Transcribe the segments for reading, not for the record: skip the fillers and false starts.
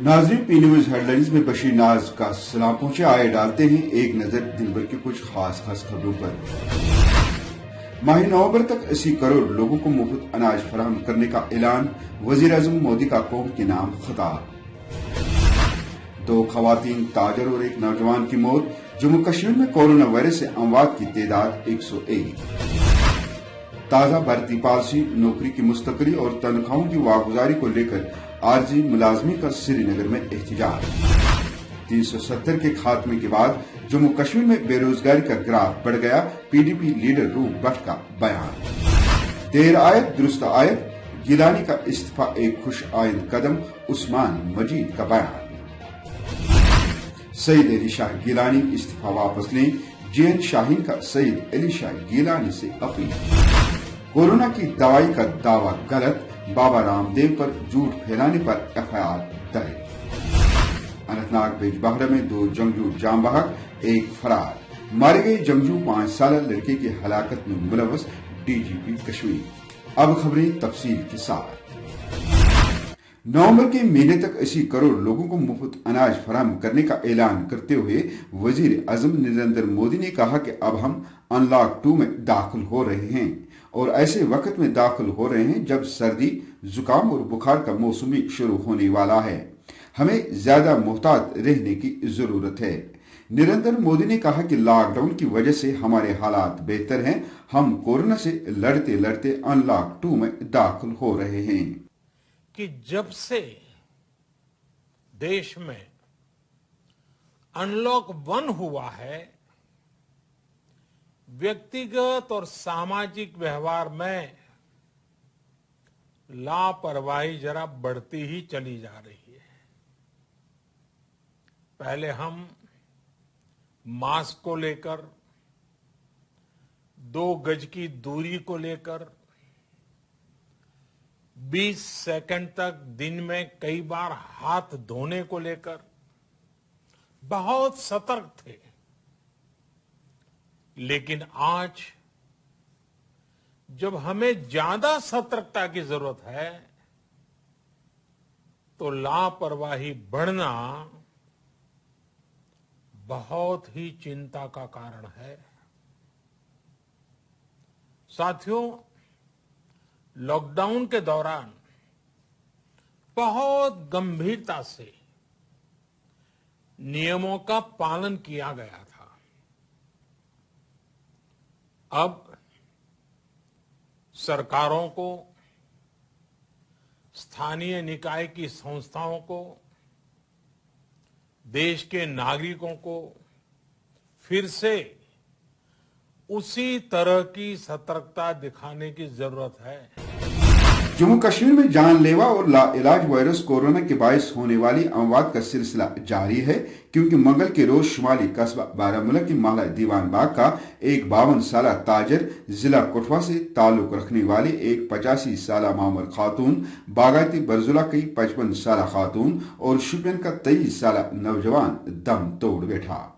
नाजरीन, P news headlines में बशीर नाज का सलाम पहुंचे। आए डालते हैं एक नजर दिन भर की कुछ खास खबरों पर। माह नवंबर तक 80 करोड़ लोगों को मुफ्त अनाज फराहम करने का ऐलान। वजीर आजम मोदी का कौम के नाम खिताब। 2 खवातीन ताजर और एक नौजवान की मौत। जम्मू कश्मीर में कोरोना वायरस से अमवात की तादाद 101। ताजा भर्ती पॉलिसी, नौकरी की मुस्तकली और तनख्वाहों की वागुजारी को लेकर आरजी मुलाजमी का श्रीनगर में एहतजाज। 370 के खात्मे के बाद जम्मू कश्मीर में बेरोजगारी का ग्राफ बढ़ गया। पीडीपी लीडर रूप भट्ट का बयान। देर आयत दुरुस्त आयत, गिलानी का इस्तीफा एक खुश आइंद कदम। उस्मान मजीद का बयान। सईद अली शाह गिलानी इस्तीफा वापस लें। जेएन शाहीन का सईद अली शाह गिलानी से अपील। कोरोना की दवाई का दावा गलत, बाबा रामदेव पर झूठ फैलाने पर एफआईआर दर्ज। अनंतनाग बिजबहरा में 2 जंगजू जाम बहक, एक फरार। मारे गए जंगजू 5 साल लड़के की हलाकत में मुलव्वस डीजीपी कश्मीर। अब खबरें तफसील के साथ। नवंबर के महीने तक 80 करोड़ लोगों को मुफ्त अनाज फराहम करने का ऐलान करते हुए वजीर आजम नरेंद्र मोदी ने कहा कि अब हम अनलॉक 2 में दाखिल हो रहे हैं और ऐसे वक्त में दाखिल हो रहे हैं जब सर्दी, जुकाम और बुखार का मौसम भी शुरू होने वाला है। हमें ज्यादा मुहतात रहने की जरूरत है। नरेंद्र मोदी ने कहा कि लॉकडाउन की वजह से हमारे हालात बेहतर हैं। हम कोरोना से लड़ते लड़ते अनलॉक 2 में दाखिल हो रहे हैं। कि जब से देश में अनलॉक 1 हुआ है, व्यक्तिगत और सामाजिक व्यवहार में लापरवाही जरा बढ़ती ही चली जा रही है। पहले हम मास्क को लेकर, 2 गज की दूरी को लेकर 20 सेकंड तक दिन में कई बार हाथ धोने को लेकर बहुत सतर्क थे। लेकिन आज जब हमें ज्यादा सतर्कता की जरूरत है तो लापरवाही बढ़ना बहुत ही चिंता का कारण है। साथियों, लॉकडाउन के दौरान बहुत गंभीरता से नियमों का पालन किया गया था। अब सरकारों को, स्थानीय निकाय की संस्थाओं को, देश के नागरिकों को फिर से उसी तरह की सतर्कता दिखाने की जरूरत है। जम्मू कश्मीर में जानलेवा और लाइलाज वायरस कोरोना के बायस होने वाली अमवात का सिलसिला जारी है, क्योंकि मंगल के रोज शुमाली कस्बा बारामूला की महला दीवान बाग का एक 52 साल ताजर, जिला कठुआ से ताल्लुक रखने वाली एक 85 साल मामर खातून, बागायती बरजुला की 55 साल खातून और शुपियन का 23 साल नौजवान दम तोड़ बैठा।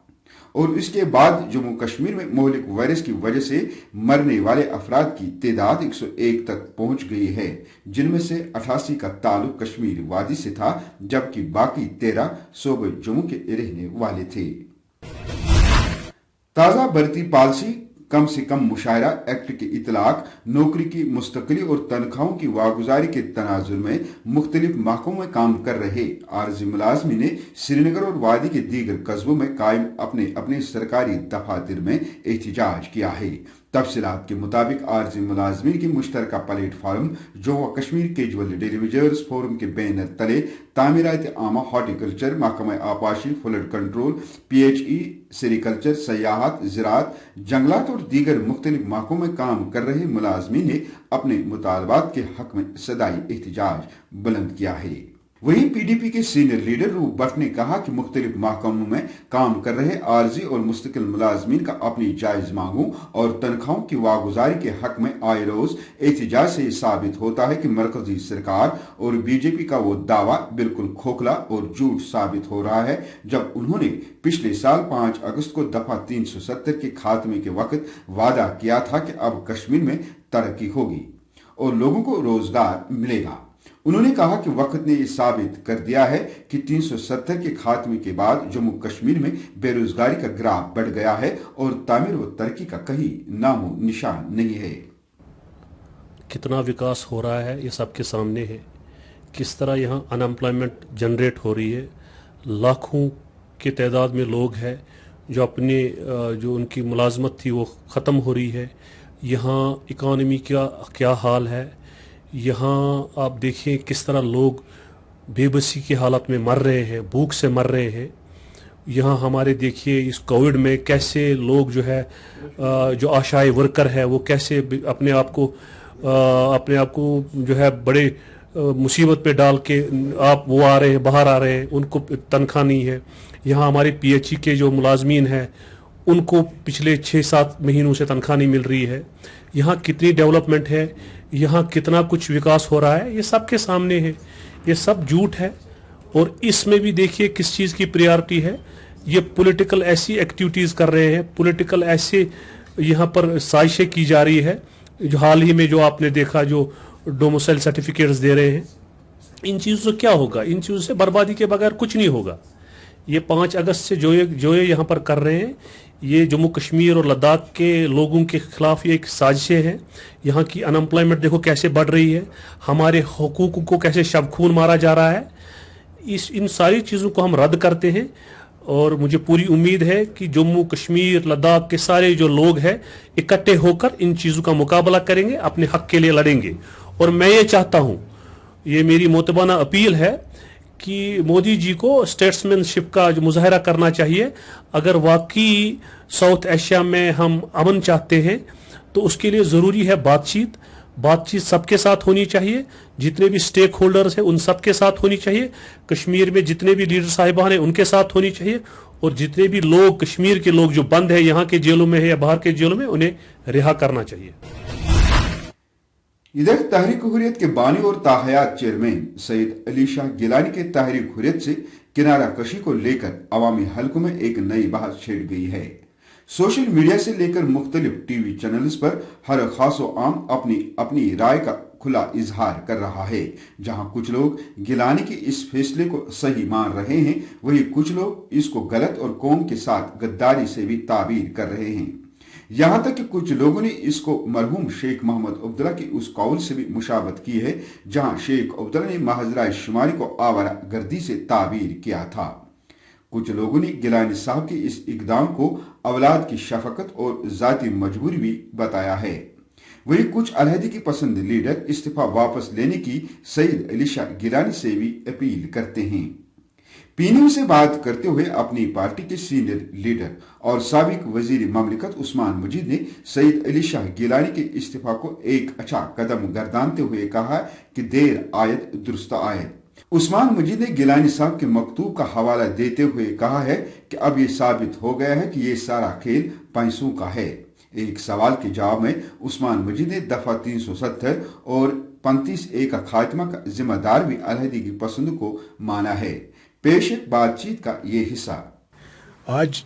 और इसके बाद जम्मू कश्मीर में मोहलिक वायरस की वजह से मरने वाले अफराद की तादाद 101 तक पहुंच गई है, जिनमें से 88 का ताल्लुक कश्मीर वादी से था, जबकि बाकी 13 सूबे जम्मू के रहने वाले थे। ताजा भर्ती पॉलिसी, कम से कम मुशायरा एक्ट के इतलाक, नौकरी की मुस्तकली और तनख्वाहों की वागुजारी के तनाजुर में मुख्तलिफ महकमों में काम कर रहे आरजी मुलाजमी ने श्रीनगर और वादी के दीगर कस्बों में कायम अपने अपने सरकारी दफातर में एहतजाज किया है। तफसीलात के मुताबिक आरजी मुलाजमीन की मुश्तरका platform Jammu Kashmir casual deliveries forum के बैनर तले तामीरात आमा, हॉर्टिकल्चर, महकमा आपाशी, फ्लड कंट्रोल, PHE, सेरिकल्चर, सयाहत, ज़राअत, जंगलात और दीगर मुख्तलिफ महकमों में काम कर रहे मुलाजमीन ने अपने मुतालबात के हक में सदाई एहतजाज बुलंद किया है। वहीं पीडीपी के सीनियर लीडर रूप भट्ट ने कहा कि मुख्तलिफ महकमों में काम कर रहे आरजी और मुस्तकिल मुलाजमीन का अपनी जायज मांगों और तनख्वाहों की वागुजारी के हक में आए रोज एहतजाज से साबित होता है कि मरकजी सरकार और बीजेपी का वो दावा बिल्कुल खोखला और झूठ साबित हो रहा है, जब उन्होंने पिछले साल 5 अगस्त को दफा 370 के खात्मे के वक्त वादा किया था कि अब कश्मीर में तरक्की होगी और लोगों को रोजगार मिलेगा। उन्होंने कहा कि वक्त ने यह साबित कर दिया है कि 370 के खात्मे के बाद जम्मू कश्मीर में बेरोजगारी का ग्राफ बढ़ गया है और तामीर व तरक्की का कहीं नामो निशान नहीं है। कितना विकास हो रहा है ये सबके सामने है। किस तरह यहाँ अनएम्प्लॉयमेंट जनरेट हो रही है, लाखों की तादाद में लोग हैं जो अपने जो उनकी मुलाजमत थी वो ख़त्म हो रही है। यहाँ इकानमी का क्या हाल है, यहाँ आप देखिए किस तरह लोग बेबसी की हालत में मर रहे हैं, भूख से मर रहे हैं। यहाँ हमारे देखिए इस कोविड में कैसे लोग जो है जो आशाई वर्कर है वो कैसे अपने आप को जो है बड़े मुसीबत पे डाल के आप वो आ रहे हैं, बाहर आ रहे हैं, उनको तनख्वाह नहीं है। यहाँ हमारे पीएचई के जो मुलाजमीन हैं उनको पिछले 6-7 महीनों से तनख्वाह नहीं मिल रही है। यहाँ कितनी डेवलपमेंट है, यहाँ कितना कुछ विकास हो रहा है, ये सबके सामने है। ये सब झूठ है। और इसमें भी देखिए किस चीज़ की प्रायोरिटी है, ये पॉलिटिकल ऐसी एक्टिविटीज़ कर रहे हैं, पॉलिटिकल ऐसे यहाँ पर साजिशें की जा रही है। जो हाल ही में जो आपने देखा जो डोमिसाइल सर्टिफिकेट्स दे रहे हैं, इन चीज़ों से क्या होगा? इन चीज़ों से बर्बादी के बगैर कुछ नहीं होगा। ये 5 अगस्त से जो ये यहाँ पर कर रहे हैं, ये जम्मू कश्मीर और लद्दाख के लोगों के खिलाफ ये एक साजिशें हैं। यहाँ की अनएम्प्लॉयमेंट देखो कैसे बढ़ रही है, हमारे हुकूक को कैसे शब खून मारा जा रहा है। इन सारी चीज़ों को हम रद्द करते हैं और मुझे पूरी उम्मीद है कि जम्मू कश्मीर लद्दाख के सारे जो लोग हैं इकट्ठे होकर इन चीज़ों का मुकाबला करेंगे, अपने हक के लिए लड़ेंगे। और मैं ये चाहता हूँ, ये मेरी मोतबाना अपील है कि मोदी जी को स्टेट्समैनशिप का जो मुजाहरा करना चाहिए। अगर वाकई साउथ एशिया में हम अमन चाहते हैं तो उसके लिए ज़रूरी है बातचीत सबके साथ होनी चाहिए। जितने भी स्टेक होल्डर्स हैं उन सबके साथ होनी चाहिए। कश्मीर में जितने भी लीडर साहिबान हैं उनके साथ होनी चाहिए। और जितने भी लोग कश्मीर के लोग जो बंद है यहाँ के जेलों में है या बाहर के जेलों में, उन्हें रिहा करना चाहिए। इधर तहरीक हुर्रियत के बानी और ताहयात चेयरमैन सैयद अली शाह गिलानी के तहरीक हुर्रियत से किनारा कशी को लेकर अवामी हलकों में एक नई बहस छिड़ गई है। सोशल मीडिया से लेकर मुख्तलिफ टीवी चैनल्स पर हर खासो आम अपनी राय का खुला इजहार कर रहा है। जहां कुछ लोग गिलानी के इस फैसले को सही मान रहे हैं, वहीं कुछ लोग इसको गलत और कौम के साथ गद्दारी से भी ताबीर कर रहे हैं। यहां तक कि कुछ लोगों ने इसको मरहूम शेख मोहम्मद अब्दुल्ला की उस कौल से भी मुशाबत की है जहां शेख अब्दुल्ला ने महाजरा शुमारी को आवारा गर्दी से ताबीर किया था। कुछ लोगों ने गिलानी साहब के इस इकदाम को औलाद की शफकत और जाती मजबूरी भी बताया है। वहीं कुछ अलहदी की पसंद लीडर इस्तीफा वापस लेने की सैयद अली शाह गिलानी से भी अपील करते हैं। पीएनयू से बात करते हुए अपनी पार्टी के सीनियर लीडर और साबिक वजीर ममलिकत उस्मान मजीद ने सैयद अली शाह गिलानी के इस्तीफा को एक अच्छा कदम गर्दानते हुए कहा कि देर आयत दुरुस्त आयत। उस्मान मजीद ने गिलानी साहब के मकतूब का हवाला देते हुए कहा है कि अब ये साबित हो गया है कि ये सारा खेल पैसों का है। एक सवाल के जवाब में उस्मान मजीद ने दफा 370 और 35A का खात्मा का जिम्मेदार भी अलहदी की पसंद को माना है। पेश बातचीत का ये हिस्सा। आज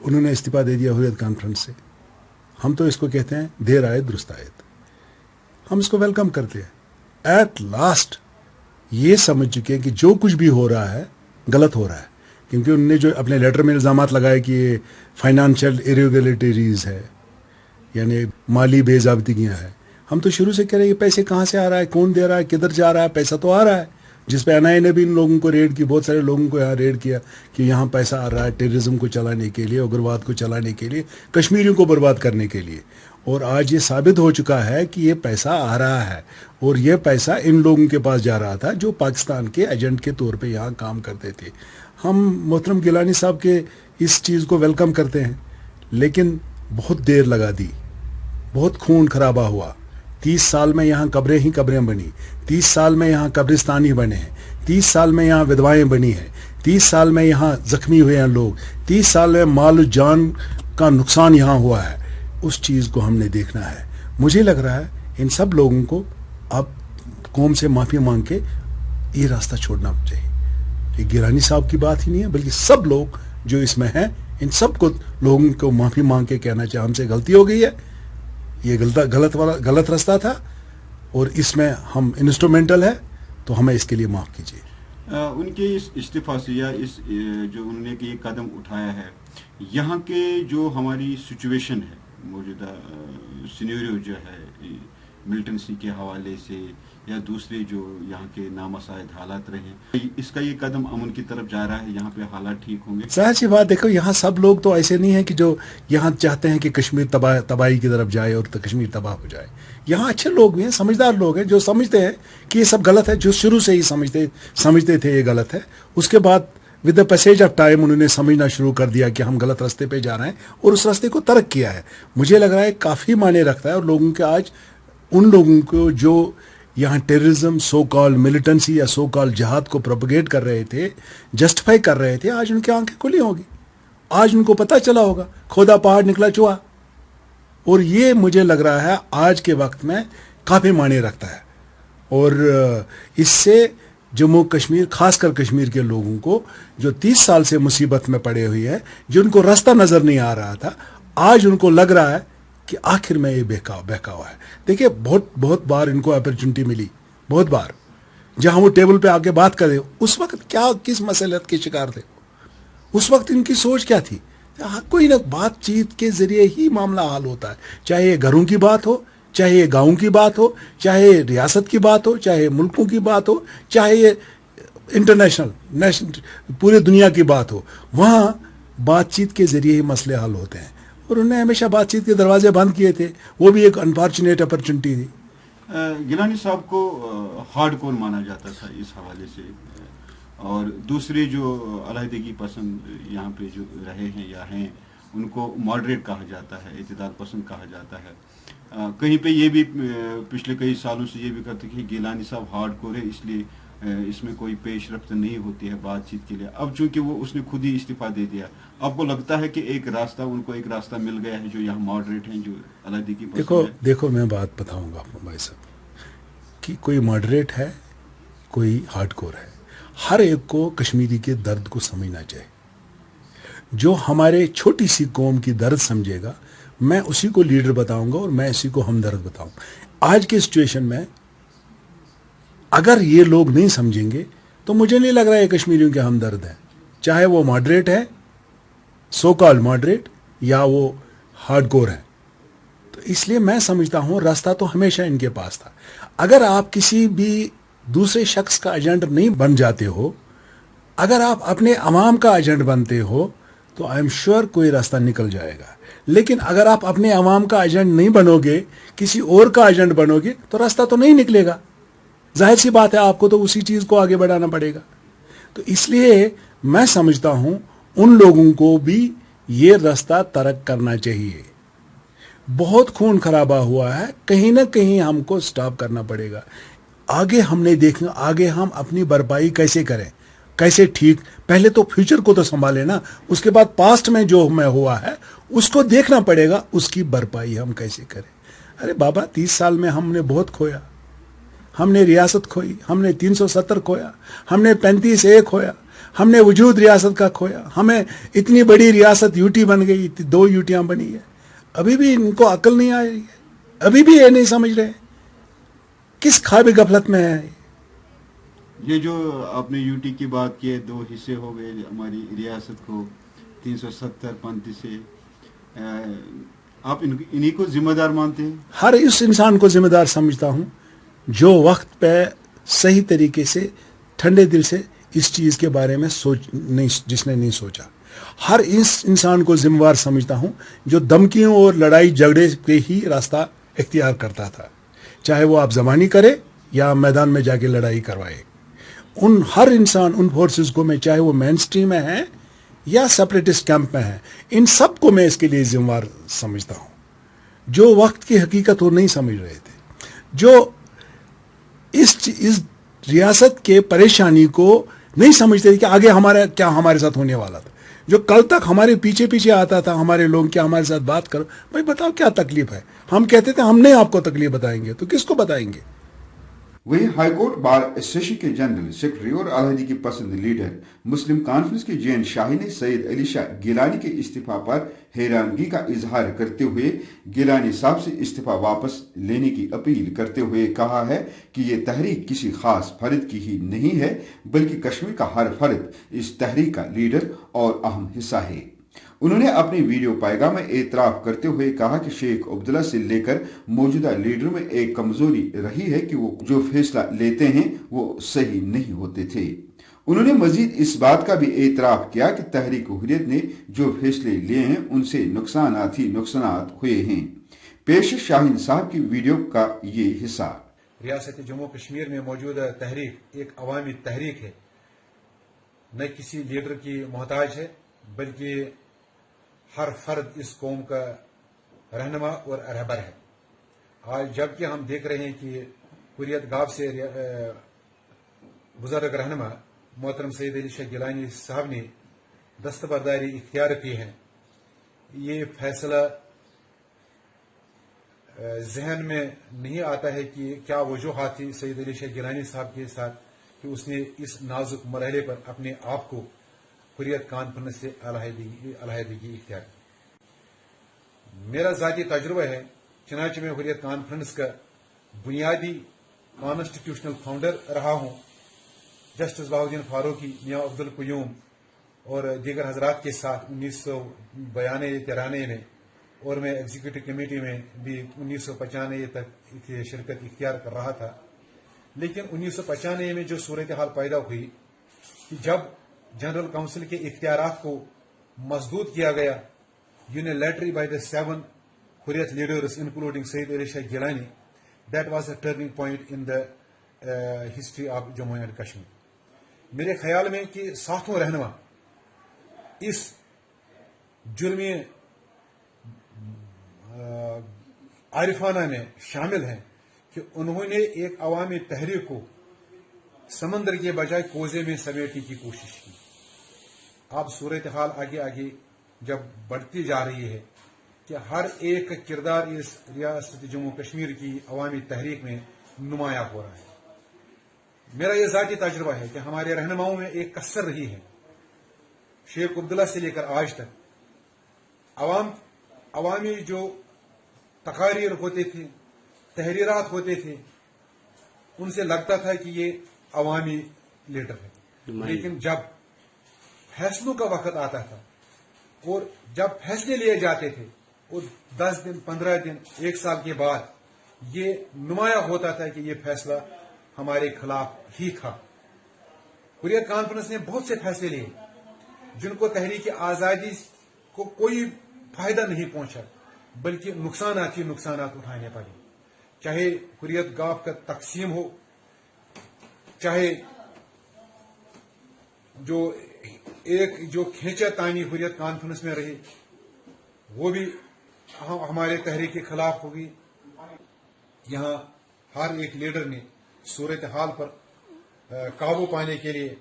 उन्होंने इस्तीफा दे दिया हुर्रियत कॉन्फ्रेंस से। हम तो इसको कहते हैं देर आयत दुरुस्त आयत। हम इसको वेलकम करते हैं। एट लास्ट ये समझ चुके हैं कि जो कुछ भी हो रहा है गलत हो रहा है, क्योंकि उन्होंने जो अपने लेटर में इल्ज़ामात लगाए कि ये फाइनेंशियल इरेगुलरिटीज है, यानी माली बेज़ाब्तियाँ हैं। हम तो शुरू से कह रहे हैं ये पैसे कहाँ से आ रहा है, कौन दे रहा है, किधर जा रहा है। पैसा तो आ रहा है, जिस पे एनआईए ने भी इन लोगों को रेड की, बहुत सारे लोगों को यहाँ रेड किया कि यहाँ पैसा आ रहा है टेररिज्म को चलाने के लिए, उग्रवाद को चलाने के लिए, कश्मीरियों को बर्बाद करने के लिए। और आज ये साबित हो चुका है कि ये पैसा आ रहा है और ये पैसा इन लोगों के पास जा रहा था जो पाकिस्तान के एजेंट के तौर पे यहाँ काम करते थे। हम मोहतरम गिलानी साहब के इस चीज़ को वेलकम करते हैं, लेकिन बहुत देर लगा दी, बहुत खून खराबा हुआ। 30 साल में यहाँ कब्रें ही कब्रें बनी, 30 साल में यहाँ कब्रिस्तान ही बने हैं, 30 साल में यहाँ विधवाएं बनी हैं, 30 साल में यहाँ जख्मी हुए हैं लोग, 30 साल में माल जान का नुकसान यहाँ हुआ है। उस चीज़ को हमने देखना है। मुझे लग रहा है इन सब लोगों को अब कौम से माफ़ी मांग के ये रास्ता छोड़ना चाहिए। ये गिलानी साहब की बात ही नहीं है, बल्कि सब लोग जो इसमें हैं इन सब को लोगों को माफ़ी मांग के कहना चाहिए हमसे गलती हो गई है, ये गलत रास्ता था اور اس میں ہم انسٹرومنٹل ہے تو ہمیں اس کے لیے معاف کیجیے. ان کے اس استعفیٰ سے یا اس جو انہوں نے یہ قدم اٹھایا ہے، یہاں کے جو ہماری سچویشن ہے، موجودہ سینیریو جو ہے ملٹنسی کے حوالے سے یا دوسرے جو یہاں کے نامساعد حالات رہے، اس کا یہ قدم امن کی طرف جا رہا ہے، یہاں پہ حالات ٹھیک ہوں گے؟ ظاہر سی بات، دیکھو یہاں سب لوگ تو ایسے نہیں ہیں کہ جو یہاں چاہتے ہیں کہ کشمیر تباہی کی طرف جائے اور کشمیر تباہ ہو جائے. یہاں اچھے لوگ بھی ہیں، سمجھدار لوگ ہیں، جو سمجھتے ہیں کہ یہ سب غلط ہے، جو شروع سے ہی سمجھتے تھے یہ غلط ہے. اس کے بعد with the passage of time انہوں نے سمجھنا شروع کر دیا کہ ہم غلط راستے پہ جا رہے ہیں اور اس راستے کو ترک کیا ہے. مجھے لگ رہا ہے کافی معنی رکھتا ہے، اور لوگوں کے آج ان لوگوں کو جو یہاں ٹیررزم، سو کال ملیٹنسی یا سو کال جہاد کو پروپگیٹ کر رہے تھے، جسٹیفائی کر رہے تھے، آج ان کی آنکھیں کھلی ہوگی، آج ان کو پتہ چلا ہوگا کھودا پہاڑ نکلا چوہا. اور یہ مجھے لگ رہا ہے آج کے وقت میں کافی معنی رکھتا ہے. اور اس سے جموں کشمیر، خاص کر کشمیر کے لوگوں کو جو 30 سال سے مصیبت میں پڑے ہوئی ہے، جن کو راستہ نظر نہیں آ رہا تھا، آج ان کو لگ رہا ہے کہ آخر میں یہ بہکاوا ہے. دیکھیے بہت بار ان کو اپرچونٹی ملی، بہت بار جہاں وہ ٹیبل پہ آ کے بات کرے، اس وقت کس مسئلت کے شکار تھے، اس وقت ان کی سوچ کیا تھی؟ کوئی نہ بات چیت کے ذریعے ہی معاملہ حل ہوتا ہے، چاہے یہ گھروں کی بات ہو، چاہے یہ گاؤں کی بات ہو، چاہے ریاست کی بات ہو، چاہے ملکوں کی بات ہو، چاہے یہ نیشنل پورے دنیا کی بات ہو. وہاں بات چیت کے ذریعے ہی مسئلے حل ہوتے ہیں، اور انہوں نے ہمیشہ بات چیت کے دروازے بند کیے تھے. وہ بھی ایک انفارچونیٹ اپرچونٹی تھی. گیلانی صاحب کو ہارڈ کور مانا جاتا تھا اس حوالے سے، اور دوسرے جو علیحدگی پسند یہاں پہ جو رہے ہیں یا ہیں، ان کو ماڈریٹ کہا جاتا ہے، اعتدال پسند کہا جاتا ہے. کہیں پہ یہ بھی پچھلے کئی سالوں سے یہ بھی کرتے کہ گیلانی صاحب ہارڈ کور ہے، اس لیے اس میں کوئی پیش رفت نہیں ہوتی ہے بات چیت کے لیے. اب چونکہ وہ اس نے خود ہی استعفیٰ دے دیا، آپ کو لگتا ہے کہ ان کو ایک راستہ مل گیا ہے جو یہاں ماڈریٹ ہیں، جو علیحدگی پسند ہیں؟ دیکھو میں بات بتاؤں گا آپ کو بھائی صاحب کہ کوئی ماڈریٹ ہے، کوئی ہارڈ کور ہے. ہر ایک کو کشمیری کے درد کو سمجھنا چاہیے. جو ہمارے چھوٹی سی قوم کی درد سمجھے گا، میں اسی کو لیڈر بتاؤں گا اور میں اسی کو ہمدرد بتاؤں. آج کے سچویشن میں اگر یہ لوگ نہیں سمجھیں گے تو مجھے نہیں لگ رہا ہے کشمیریوں کے ہمدرد ہیں، چاہے وہ ماڈریٹ ہے، سو کال ماڈریٹ، یا وہ ہارڈ کور ہے. تو اس لیے میں سمجھتا ہوں راستہ تو ہمیشہ ان کے پاس تھا. اگر آپ کسی بھی دوسرے شخص کا ایجنٹ نہیں بن جاتے ہو، اگر آپ اپنے عوام کا ایجنٹ بنتے ہو، تو آئی ایم شیور کوئی راستہ نکل جائے گا. لیکن اگر آپ اپنے عوام کا ایجنٹ نہیں بنو گے، کسی اور کا ایجنٹ بنو گے، تو راستہ تو نہیں نکلے گا. ظاہر سی بات ہے، آپ کو تو اسی چیز کو آگے بڑھانا پڑے گا. تو اس لیے میں سمجھتا ہوں ان لوگوں کو بھی یہ راستہ ترک کرنا چاہیے. بہت خون خرابہ ہوا ہے، کہیں نہ کہیں ہم کو سٹاپ کرنا پڑے گا. آگے ہم نے دیکھنا، آگے ہم اپنی بھرپائی کیسے کریں، کیسے ٹھیک، پہلے تو فیوچر کو تو سنبھالے نا، اس کے بعد پاسٹ میں جو ہمیں ہوا ہے اس کو دیکھنا پڑے گا، اس کی بھرپائی ہم کیسے کریں. ارے بابا 30 سال میں ہم نے بہت کھویا، ہم نے ریاست کھوئی، ہم نے 370 کھویا، ہم نے 35A کھویا، ہم نے وجود ریاست کا کھویا. ہمیں اتنی بڑی ریاست یوٹی بن گئی، 2 یوٹیاں بنی ہے. ابھی بھی ان کو عقل نہیں آ رہی ہے، ابھی بھی یہ نہیں سمجھ رہے کس خواب غفلت میں ہے. یہ جو آپ نے یوٹی کی بات کی ہے، 2 حصے ہو گئے ہماری ریاست کو، 370 35A، آپ انہی کو ذمہ دار مانتے ہیں؟ ہر اس انسان کو ذمہ دار سمجھتا ہوں جو وقت پہ صحیح طریقے سے ٹھنڈے دل سے اس چیز کے بارے میں جس نے نہیں سوچا. ہر اس انسان کو ذمہ دار سمجھتا ہوں جو دھمکیوں اور لڑائی جھگڑے پہ ہی راستہ اختیار کرتا تھا، چاہے وہ آپ زبانی کرے یا میدان میں جا کے لڑائی کروائے. ہر انسان، ان فورسز کو میں، چاہے وہ مین اسٹریم میں ہیں یا سپریٹسٹ کیمپ میں ہیں، ان سب کو میں اس کے لیے ذمہ دار سمجھتا ہوں. جو وقت کی حقیقت وہ نہیں سمجھ رہے تھے، جو اس ریاست کے پریشانی کو نہیں سمجھتے تھے کہ آگے ہمارے ساتھ ہونے والا تھا. جو کل تک ہمارے پیچھے آتا تھا ہمارے لوگ، کیا ہمارے ساتھ بات کرو بھائی، بتاؤ کیا تکلیف ہے. ہم کہتے تھے ہم نہیں آپ کو تکلیف بتائیں گے، تو کس کو بتائیں گے؟ वहीं हाईकोर्ट बार एसोसिएशन के जनरल सेक्रेटरी और अलहदी की पसंद लीडर मुस्लिम कॉन्फ्रेंस के जैन शाही ने सैयद अली शाह गिलानी के इस्तीफा पर हैरानगी का इजहार करते हुए गिलानी साहब से इस्तीफा वापस लेने की अपील करते हुए कहा है कि ये तहरीक किसी खास फर्द की ही नहीं है, बल्कि कश्मीर का हर फर्द इस तहरीक का लीडर और अहम हिस्सा है। उन्होंने अपने वीडियो पैगाम में एतराफ करते हुए कहा कि शेख अब्दुल्ला से लेकर मौजूदा लीडरों में एक कमजोरी रही है कि वो जो फैसला लेते हैं वो सही नहीं होते थे। उन्होंने मजीद इस बात का भी एतराफ किया कि तहरीक हुर्रियत ने जो फैसले लिए हैं उनसे नुकसानात ही नुकसानात हुए हैं। पेश शाहीन साहब की वीडियो का ये हिस्सा। रियासत जम्मू कश्मीर में मौजूद तहरीक एक अवामी तहरीक है, न किसी लीडर की मोहताज है, बल्कि हर फर्द इस कौम का रहनुमा और रहबर है। आज जबकि हम देख रहे हैं कि हुर्रियत गाब से बुजुर्ग रहनुमा मोहतरम सैयद अली शाह गिलानी साहब ने दस्तबरदारी इख्तियार की है, ये फैसला जहन में नहीं आता है कि क्या वजूहात थी सैयद अली शाह गिलानी साहब के साथ कि उसने इस नाजुक मरहले पर अपने आप को हुर्रियत कॉन्फ्रेंस से अलहदगी इख्तियार की। मेरा जाती तजुर्बा है, चनाचे में हुर्रियत कॉन्फ्रेंस का बुनियादी कॉन्स्टिट्यूशनल फाउंडर रहा हूं। जस्टिस बहाउद्दीन फारूकी, मियां अब्दुल क़य्यूम और दीगर हजरात के साथ 1992-93 में, और मैं एग्जीक्यूटिव कमेटी में भी 1995 तक शिरकत इख्तियार कर रहा था। लेकिन 1995 में जो सूरत हाल पैदा हुई कि जब जनरल काउंसिल के इख्तियारात को मजदूद किया गया unilaterally by the 7 Hurriyat leaders including Syed Ali Shah Geelani, that was a turning point in the history of Jammu and Kashmir. मेरे ख्याल में कि सातों रहनुमा इस जुर्मी आरिफाना में शामिल हैं कि उन्होंने एक अवामी तहरीक को समंदर के बजाय कोजे में समेटने की कोशिश की। अब सूरत हाल आगे आगे जब बढ़ती जा रही है कि हर एक किरदार इस रियासत जम्मू कश्मीर की अवामी तहरीक में नुमाया हो रहा है। मेरा यह जाती तजुर्बा है कि हमारे रहनुमाओं में एक कसर रही है, शेख अब्दुल्ला से लेकर आज तक अवामी जो तकारीर होते थे, तहरीरात होते थे, उनसे लगता था कि ये अवामी लीडर है। लेकिन जब फैसलों का वक्त आता था और जब फैसले लिए जाते थे और 10 दिन, 15 दिन, 1 साल के बाद ये नुमाया होता था कि ये फैसला हमारे खिलाफ ही था। हुर्रियत कॉन्फ्रेंस ने बहुत से फैसले लिए जिनको तहरीक आजादी को कोई फायदा नहीं पहुंचा, बल्कि नुकसानात ही नुकसानात उठाने पड़े। चाहे हुर्रियत गाफ का तकसीम हो, चाहे जो खींचातानी हुर्रियत कॉन्फ्रेंस में रही वो भी हमारे तहरीक के खिलाफ होगी। यहां हर एक लीडर ने सूरत हाल पर काबू पाने के लिए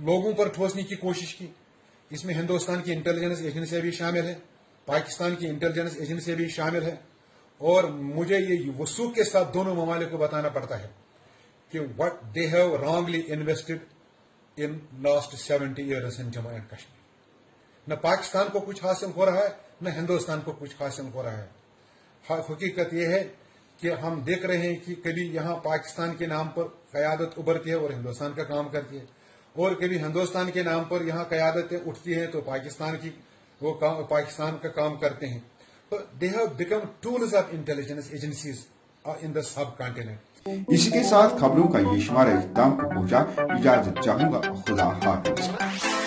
लोगों पर ठोसने की कोशिश की। इसमें हिंदुस्तान की इंटेलिजेंस एजेंसियां भी शामिल है, पाकिस्तान की इंटेलिजेंस एजेंसियां भी शामिल है, और मुझे ये वसूख के साथ दोनों ममालिक को बताना पड़ता है कि what they have wrongly invested in last 70 years in Jammu and Kashmir. न पाकिस्तान को कुछ हासिल हो रहा है, न हिंदुस्तान को कुछ हासिल हो रहा है। हकीकत यह है कि हम देख रहे हैं कि कभी यहां पाकिस्तान के नाम पर कयादत उभरती है और हिंदुस्तान का काम करती है, और कभी हिंदुस्तान के नाम पर यहां कयादतें उठती हैं तो पाकिस्तान का काम करते हैं। तो they have become tools of intelligence agencies in the sub continent. इसी के साथ खबरों का ये शुमारा इख्तिताम को पहुंचा। इजाजत चाहूंगा, खुदा हाफिज।